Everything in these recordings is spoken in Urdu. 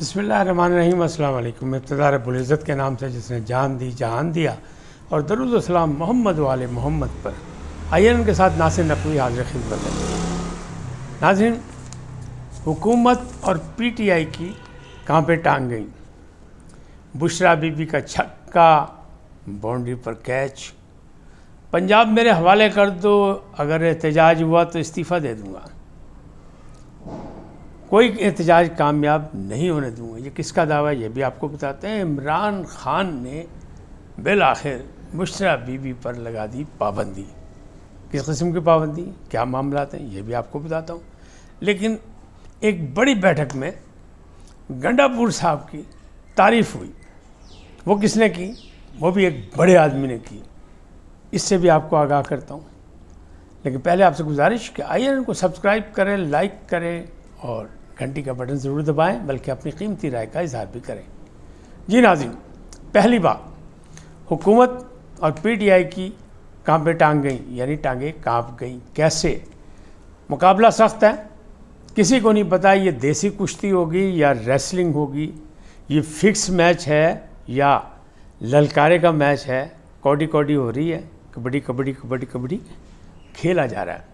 بسم اللہ الرحمن الرحیم۔ السلام علیکم۔ ابتدا رب العزت کے نام سے جس نے جان دی جہان دیا، اور درود و سلام محمد و آل محمد پر۔ آئیے ان کے ساتھ ناصر نقوی حاضر خدمت ہے۔ ناظرین، حکومت اور پی ٹی آئی کی کہاں پہ ٹانگ گئی؟ بشرا بی بی کا چھکا، باؤنڈری پر کیچ۔ پنجاب میرے حوالے کر دو، اگر احتجاج ہوا تو استعفیٰ دے دوں گا۔ کوئی احتجاج کامیاب نہیں ہونے دوں گا۔ یہ کس کا دعویٰ ہے؟ یہ بھی آپ کو بتاتے ہیں۔ عمران خان نے بالآخر بشرا بی بی پر لگا دی پابندی۔ کس قسم کی پابندی؟ کیا معاملات ہیں؟ یہ بھی آپ کو بتاتا ہوں۔ لیکن ایک بڑی بیٹھک میں گنڈا پور صاحب کی تعریف ہوئی۔ وہ کس نے کی؟ وہ بھی ایک بڑے آدمی نے کی۔ اس سے بھی آپ کو آگاہ کرتا ہوں۔ لیکن پہلے آپ سے گزارش کہ آئیے ان کو سبسکرائب کریں، لائک کریں اور گھنٹی کا بٹن ضرور دبائیں، بلکہ اپنی قیمتی رائے کا اظہار بھی کریں۔ جی ناظرین، پہلی بات، حکومت اور پی ٹی آئی کی کہاں پہ ٹانگ گئیں، یعنی ٹانگیں کانپ گئیں۔ کیسے؟ مقابلہ سخت ہے، کسی کو نہیں پتا یہ دیسی کشتی ہوگی یا ریسلنگ ہوگی، یہ فکس میچ ہے یا للکارے کا میچ ہے۔ کوڈی کوڈی ہو رہی ہے، کبڈی کبڈی کبڈی کبڈی کھیلا جا رہا ہے۔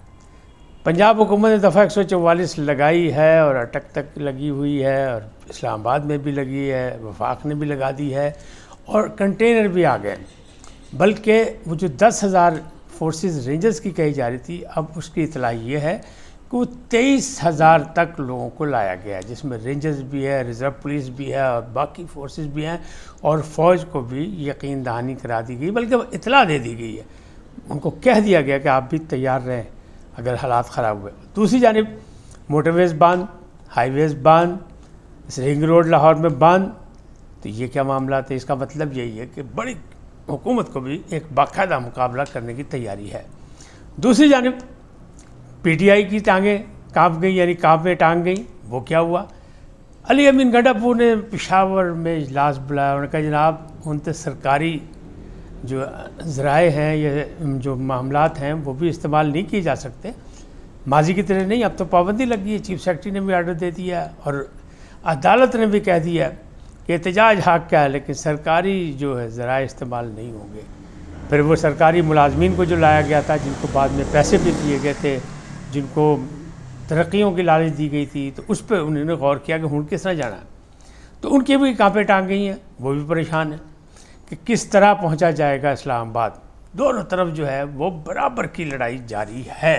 پنجاب حکومت نے دفعہ 144 لگائی ہے اور اٹک تک لگی ہوئی ہے، اور اسلام آباد میں بھی لگی ہے، وفاق نے بھی لگا دی ہے، اور کنٹینر بھی آ گئے۔ بلکہ وہ جو 10,000 فورسز رینجرز کی کہی جا رہی تھی، اب اس کی اطلاع یہ ہے کہ وہ 23,000 تک لوگوں کو لایا گیا ہے، جس میں رینجرز بھی ہے، ریزرو پولیس بھی ہے، اور باقی فورسز بھی ہیں، اور فوج کو بھی یقین دہانی کرا دی گئی، بلکہ اطلاع دے دی گئی ہے۔ ان کو کہہ دیا گیا کہ آپ بھی تیار رہیں اگر حالات خراب ہوئے۔ دوسری جانب موٹر ویز بند، ہائی ویز بند، رنگ روڈ لاہور میں بند۔ تو یہ کیا معاملات ہے؟ اس کا مطلب یہی ہے کہ بڑی حکومت کو بھی ایک باقاعدہ مقابلہ کرنے کی تیاری ہے۔ دوسری جانب پی ٹی آئی کی ٹانگیں کانپ گئی، یعنی کانپ میں ٹانگ گئی۔ وہ کیا ہوا؟ علی امین گنڈا پور نے پشاور میں اجلاس بلایا۔ انہوں نے کہا جناب ان سے سرکاری جو ذرائع ہیں یا جو معاملات ہیں وہ بھی استعمال نہیں کیے جا سکتے، ماضی کی طرح نہیں۔ اب تو پابندی لگ گئی ہے، چیف سیکرٹری نے بھی آرڈر دے دیا ہے، اور عدالت نے بھی کہہ دیا ہے کہ احتجاج حق کیا ہے، لیکن سرکاری جو ہے ذرائع استعمال نہیں ہوں گے۔ پھر وہ سرکاری ملازمین کو جو لایا گیا تھا، جن کو بعد میں پیسے بھی دیے گئے تھے، جن کو ترقیوں کی لالچ دی گئی تھی، تو اس پہ انہوں نے غور کیا کہ ہوں کس طرح جانا ہے۔ تو ان کی بھی کانپیں ٹانگ گئی ہیں، وہ بھی پریشان ہیں کہ کس طرح پہنچا جائے گا اسلام آباد۔ دونوں طرف جو ہے وہ برابر کی لڑائی جاری ہے۔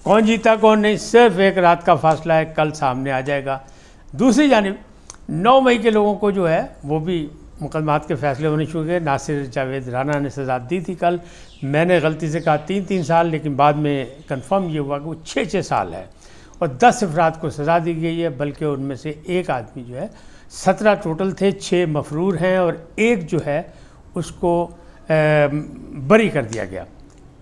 کون جیتا کون نہیں، صرف ایک رات کا فاصلہ ہے، کل سامنے آ جائے گا۔ دوسری جانب 9 مئی کے لوگوں کو جو ہے وہ بھی مقدمات کے فیصلے ہونے شروع ہوئے۔ ناصر جاوید رانا نے سزا دی تھی کل، میں نے غلطی سے کہا 3 سال، لیکن بعد میں کنفرم یہ ہوا کہ وہ 6 سال ہے، اور 10 افراد کو سزا دی گئی ہے، بلکہ ان میں سے ایک آدمی جو ہے 17 ٹوٹل تھے، 6 مفرور ہیں، اور ایک جو ہے اس کو بری کر دیا گیا۔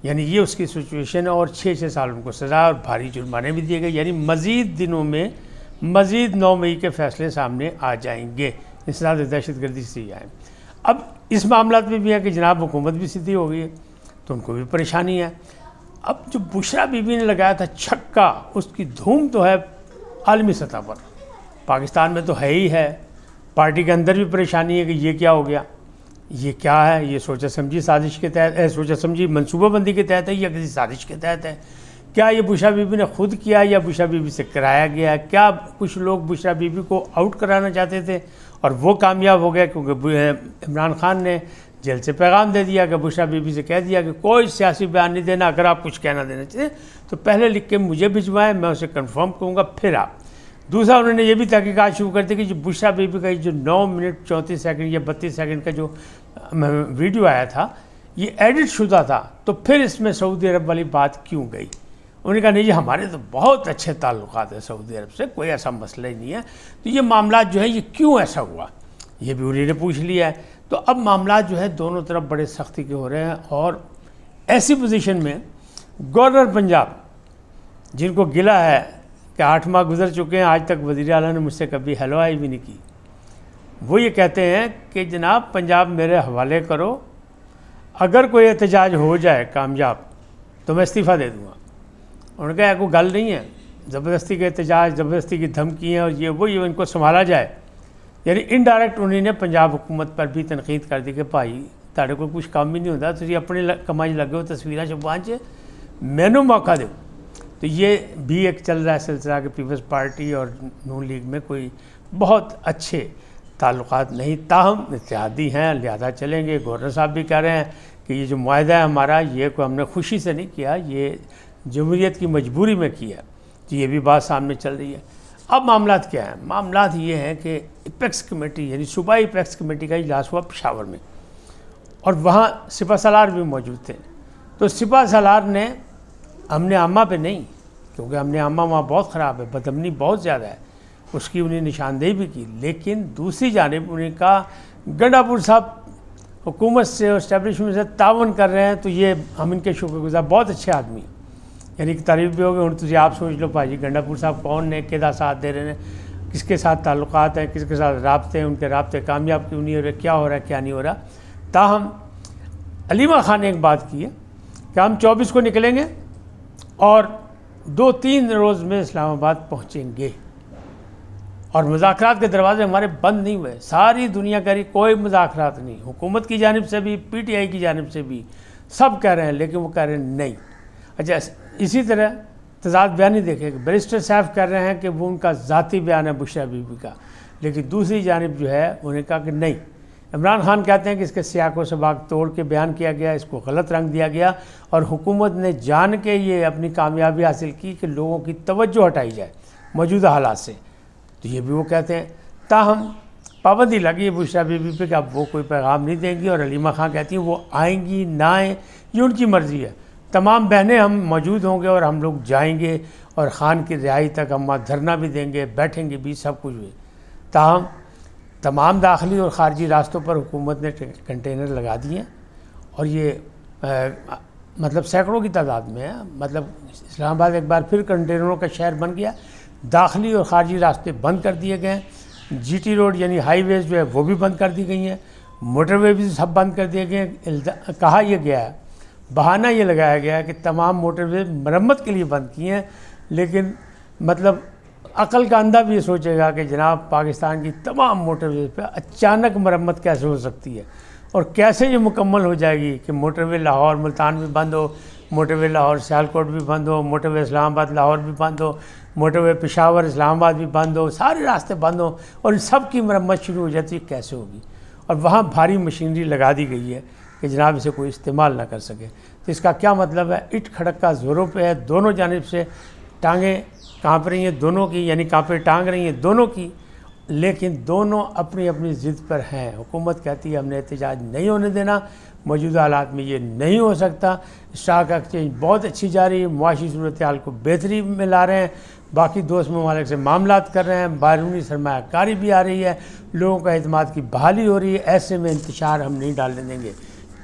یعنی یہ اس کی سچویشن ہے، اور 6 سال ان کو سزا اور بھاری جرمانے بھی دیے گئے۔ یعنی مزید دنوں میں مزید 9 مئی کے فیصلے سامنے آ جائیں گے، انسداد دہشت گردی سے آئیں۔ اب اس معاملات میں بھی ہے کہ جناب حکومت بھی سیدھی ہو گئی ہے، تو ان کو بھی پریشانی ہے۔ اب جو بشرا بی بی نے لگایا تھا چھکا، اس کی دھوم تو ہے عالمی سطح پر، پاکستان میں تو ہے ہی ہے۔ پارٹی کے اندر بھی پریشانی ہے کہ یہ کیا ہو گیا، یہ کیا ہے، یہ سوچا سمجھی سازش کے تحت سوچا سمجھی منصوبہ بندی کے تحت ہے یا کسی سازش کے تحت ہے؟ کیا یہ بشرا بی بی نے خود کیا یا بشرا بی بی سے کرایا گیا ہے؟ کیا کچھ لوگ بشرا بی بی کو آؤٹ کرانا چاہتے تھے اور وہ کامیاب ہو گئے؟ کیونکہ عمران خان نے جیل سے پیغام دے دیا کہ بشرا بی بی سے کہہ دیا کہ کوئی سیاسی بیان نہیں دینا، اگر آپ کچھ کہنا دینا چاہتے تو پہلے لکھ کے مجھے بھجوائیں، میں اسے کنفرم کروں گا پھر آپ۔ دوسرا انہوں نے یہ بھی تحقیقات شروع کر دی کہ جو بشرا بی بی کا جو 9 منٹ 34 سیکنڈ یا 32 سیکنڈ کا جو ویڈیو آیا تھا، یہ ایڈٹ شدہ تھا، تو پھر اس میں سعودی عرب والی بات کیوں گئی؟ انہوں نے کہا نہیں جی ہمارے تو بہت اچھے تعلقات ہیں سعودی عرب سے، کوئی ایسا مسئلہ ہی نہیں ہے، تو یہ معاملات جو ہے یہ کیوں ایسا ہوا، یہ بھی انہوں نے پوچھ لیا ہے۔ تو اب معاملات جو ہے دونوں طرف بڑے سختی کے ہو رہے ہیں، اور ایسی پوزیشن میں گورنر پنجاب، جن کو گلہ ہے کہ 8 ماہ گزر چکے ہیں، آج تک وزیر اعلیٰ نے مجھ سے کبھی ہیلو آئی بھی نہیں کی، وہ یہ کہتے ہیں کہ جناب پنجاب میرے حوالے کرو، اگر کوئی احتجاج ہو جائے کامیاب تو میں استعفیٰ دے دوں گا۔ انہوں نے کہا کوئی گل نہیں ہے، زبردستی کے احتجاج، زبردستی کی دھمکیاں اور یہ وہ ان کو سنبھالا جائے یعنی انڈائریکٹ انہوں نے پنجاب حکومت پر بھی تنقید کر دی کہ بھائی تھوڑے کو کچھ کام ہی نہیں ہوتا، تسی اپنے کمائی لگے ہو تصویریں چھپوان چ، مینوں موقع دو۔ تو یہ بھی ایک چل رہا ہے سلسلہ کہ پیپلز پارٹی اور نون لیگ میں کوئی بہت اچھے تعلقات نہیں، تاہم اتحادی ہیں لہذا چلیں گے۔ گورنر صاحب بھی کہہ رہے ہیں کہ یہ جو معاہدہ ہے ہمارا، یہ کوئی ہم نے خوشی سے نہیں کیا، یہ جمہوریت کی مجبوری میں کیا، تو یہ بھی بات سامنے چل رہی ہے۔ اب معاملات کیا ہیں؟ معاملات یہ ہیں کہ اپیکس کمیٹی یعنی صوبائی اپیکس کمیٹی کا اجلاس ہوا پشاور میں، اور وہاں سپہ سالار بھی موجود تھے۔ تو سپہ سالار نے امن عامہ پہ نہیں، کیونکہ امن عامہ وہاں بہت خراب ہے، بدامنی بہت زیادہ ہے، اس کی انہیں نشاندہی بھی کی، لیکن دوسری جانب انہیں کہا گنڈا پور صاحب حکومت سے اور اسٹیبلشمنٹ سے تعاون کر رہے ہیں، تو یہ ہم ان کے شکر گزار، بہت اچھے آدمی ہیں، یعنی کہ تعریف بھی ہوگی۔ ہوں تجھے آپ سوچ لو بھائی گنڈا پور صاحب کون نے، کدا ساتھ دے رہے ہیں، کس کے ساتھ تعلقات ہیں، کس کے ساتھ رابطے ہیں، ان کے رابطے کامیاب کیوں نہیں ہو رہے، کیا ہو رہا ہے کیا نہیں ہو رہا۔ تاہم علیمہ خان نے ایک بات کی ہے کہ ہم 24 کو نکلیں گے اور 2-3 روز میں اسلام آباد پہنچیں گے، اور مذاکرات کے دروازے ہمارے بند نہیں ہوئے۔ ساری دنیا کہہ رہی کوئی مذاکرات نہیں، حکومت کی جانب سے بھی، پی ٹی آئی کی جانب سے بھی، سب کہہ رہے ہیں، لیکن وہ کہہ رہے ہیں نہیں۔ اچھا اسی طرح تضاد بیانی دیکھیں کہ بیرسٹر صاحب کہہ رہے ہیں کہ وہ ان کا ذاتی بیان ہے بشریٰ بی بی کا، لیکن دوسری جانب جو ہے انہوں نے کہا کہ نہیں۔ عمران خان کہتے ہیں کہ اس کے سیاق و سباق توڑ کے بیان کیا گیا، اس کو غلط رنگ دیا گیا، اور حکومت نے جان کے یہ اپنی کامیابی حاصل کی کہ لوگوں کی توجہ ہٹائی جائے موجودہ حالات سے، تو یہ بھی وہ کہتے ہیں۔ تاہم پابندی لگی ہے بشریٰ بی بی پہ کہ اب وہ کوئی پیغام نہیں دیں گی، اور علیمہ خان کہتی ہیں وہ آئیں گی نہ آئیں یہ ان کی مرضی ہے، تمام بہنیں ہم موجود ہوں گے اور ہم لوگ جائیں گے، اور خان کی رہائی تک ہم وہاں دھرنا بھی دیں گے، بیٹھیں گے بھی، سب کچھ ہوئے۔ تاہم تمام داخلی اور خارجی راستوں پر حکومت نے کنٹینر لگا دیے ہیں، اور یہ مطلب سینکڑوں کی تعداد میں ہے، مطلب اسلام آباد ایک بار پھر کنٹینروں کا شہر بن گیا۔ داخلی اور خارجی راستے بند کر دیے گئے ہیں، جی ٹی روڈ یعنی ہائی ویز جو ہے وہ بھی بند کر دی گئی ہیں، موٹر وے بھی سب بند کر دیے گئے ہیں۔ کہا یہ گیا ہے، بہانہ یہ لگایا گیا ہے کہ تمام موٹر وے مرمت کے لیے بند کیے ہیں، لیکن مطلب عقل کا اندھا بھی یہ سوچے گا کہ جناب پاکستان کی تمام موٹر وے پہ اچانک مرمت کیسے ہو سکتی ہے، اور کیسے یہ مکمل ہو جائے گی کہ موٹر وے لاہور ملتان بھی بند ہو، موٹر وے لاہور سیالکوٹ بھی بند ہو، موٹر وے اسلام آباد لاہور بھی بند ہو، موٹر وے پشاور اسلام آباد بھی بند ہو، سارے راستے بند ہوں، اور ان سب کی مرمت شروع ہو جاتی ہے، کیسے ہوگی؟ اور وہاں بھاری مشینری لگا دی گئی ہے کہ جناب اسے کوئی استعمال نہ کر سکے۔ تو اس کا کیا مطلب ہے؟ اٹ کھڑک کا زوروں پہ ہے، دونوں جانب سے ٹانگیں کانپ رہی ہیں دونوں کی، یعنی کانپے ٹانگ رہی ہیں دونوں کی، لیکن دونوں اپنی اپنی ضد پر ہیں۔ حکومت کہتی ہے ہم نے احتجاج نہیں ہونے دینا، موجودہ حالات میں یہ نہیں ہو سکتا، اسٹاک ایکسچینج بہت اچھی جاری ہے، معاشی صورتحال کو بہتری میں لا رہے ہیں، باقی دوست ممالک سے معاملات کر رہے ہیں، بیرونی سرمایہ کاری بھی آ رہی ہے، لوگوں کا اعتماد کی بحالی ہو رہی ہے، ایسے میں انتشار ہم نہیں ڈالنے دیں گے۔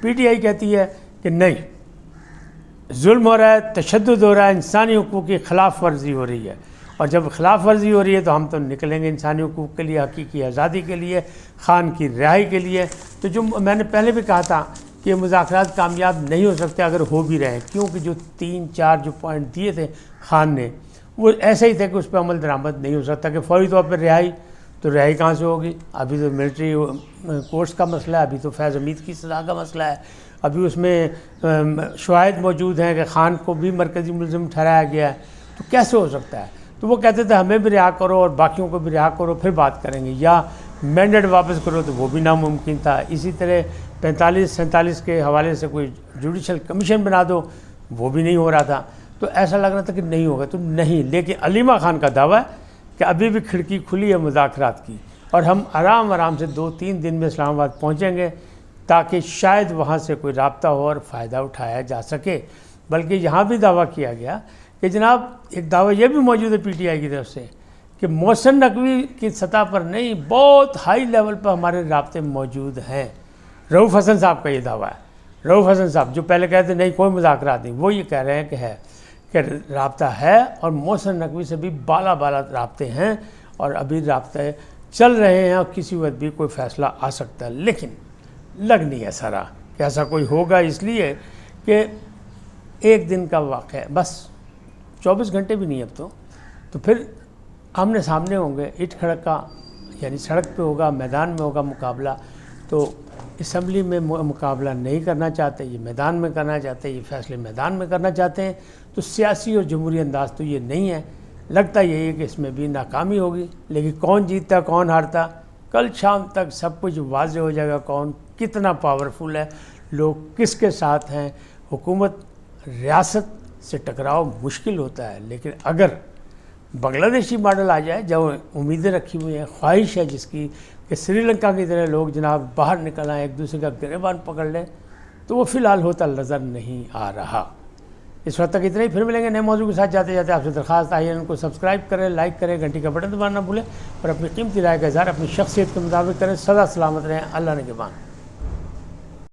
پی ٹی آئی کہتی ہے کہ نہیں، ظلم ہو رہا ہے، تشدد ہو رہا ہے، انسانی حقوق کی خلاف ورزی ہو رہی ہے، اور جب خلاف ورزی ہو رہی ہے تو ہم تو نکلیں گے انسانی حقوق کے لیے، حقیقی آزادی کے لیے، خان کی رہائی کے لیے۔ تو جو میں نے پہلے بھی کہا تھا کہ مذاکرات کامیاب نہیں ہو سکتے اگر ہو بھی رہے ہیں، کیونکہ جو 3-4 جو پوائنٹ دیے تھے خان نے وہ ایسے ہی تھے کہ اس پہ عمل درآمد نہیں ہو سکتا، کہ فوری طور پر رہائی، تو رہائی کہاں سے ہوگی؟ ابھی تو ملٹری کورس کا مسئلہ ہے، ابھی تو فیض حمید کی سزا کا مسئلہ ہے، ابھی اس میں شواہد موجود ہیں کہ خان کو بھی مرکزی ملزم ٹھہرایا گیا ہے، تو کیسے ہو سکتا ہے؟ تو وہ کہتے تھے ہمیں بھی رہا کرو اور باقیوں کو بھی رہا کرو پھر بات کریں گے، یا مینڈیٹ واپس کرو، تو وہ بھی ناممکن تھا۔ اسی طرح 45-47 کے حوالے سے کوئی جوڈیشل کمیشن بنا دو، وہ بھی نہیں ہو رہا تھا، تو ایسا لگ رہا تھا کہ نہیں ہوگا، تو نہیں۔ لیکن علیمہ خان کا دعویٰ ہے کہ ابھی بھی کھڑکی کھلی ہے مذاکرات کی، اور ہم آرام سے 2-3 دن میں اسلام آباد پہنچیں گے تاکہ شاید وہاں سے کوئی رابطہ ہو اور فائدہ اٹھایا جا سکے۔ بلکہ یہاں بھی دعویٰ کیا گیا کہ جناب ایک دعویٰ یہ بھی موجود ہے پی ٹی آئی کی طرف سے کہ محسن نقوی کی سطح پر نہیں، بہت ہائی لیول پر ہمارے رابطے موجود ہیں۔ رؤوف حسن صاحب کا یہ دعویٰ ہے، رؤوف حسن صاحب جو پہلے کہتے نہیں کوئی مذاکرات نہیں، وہ یہ کہہ رہے ہیں کہ ہے، کہ رابطہ ہے، اور محسن نقوی سے بھی بالا رابطے ہیں، اور ابھی رابطے چل رہے ہیں، اور کسی وقت بھی کوئی فیصلہ آ سکتا ہے۔ لیکن لگ نہیں ایسا رہا کہ ایسا کوئی ہوگا، اس لیے کہ ایک دن کا واقعہ ہے، بس 24 گھنٹے بھی نہیں اب تو پھر آمنے سامنے ہوں گے، اٹ کھڑک کا یعنی سڑک پہ ہوگا، میدان میں ہوگا مقابلہ، تو اسمبلی میں مقابلہ نہیں کرنا چاہتے، یہ میدان میں کرنا چاہتے ہیں، یہ فیصلے میدان میں کرنا چاہتے ہیں، تو سیاسی اور جمہوری انداز تو یہ نہیں ہے۔ لگتا یہی ہے کہ اس میں بھی ناکامی ہوگی، لیکن کون جیتتا کون ہارتا کل شام تک سب کچھ واضح ہو جائے گا، کون کتنا پاورفل ہے، لوگ کس کے ساتھ ہیں۔ حکومت ریاست سے ٹکراؤ مشکل ہوتا ہے، لیکن اگر بنگلہ دیشی ماڈل آ جائے، جو امیدیں رکھی ہوئی ہیں، خواہش ہے جس کی کہ سری لنکا کی طرح لوگ جناب باہر نکل آئیں، ایک دوسرے کا گریبان پکڑ لیں، تو وہ فی الحال ہوتا نظر نہیں آ رہا۔ اس وقت تک اتنا ہی، پھر ملیں گے نئے موضوع کے ساتھ۔ جاتے جاتے آپ سے درخواست آئی ہے ان کو سبسکرائب کریں، لائک کریں، گھنٹی کا بٹن دبانا نہ بھولیں، اور اپنی قیمتی رائے کا اظہار اپنی شخصیت کے مطابق کریں۔ سدا سلامت رہیں، اللہ نگہبان۔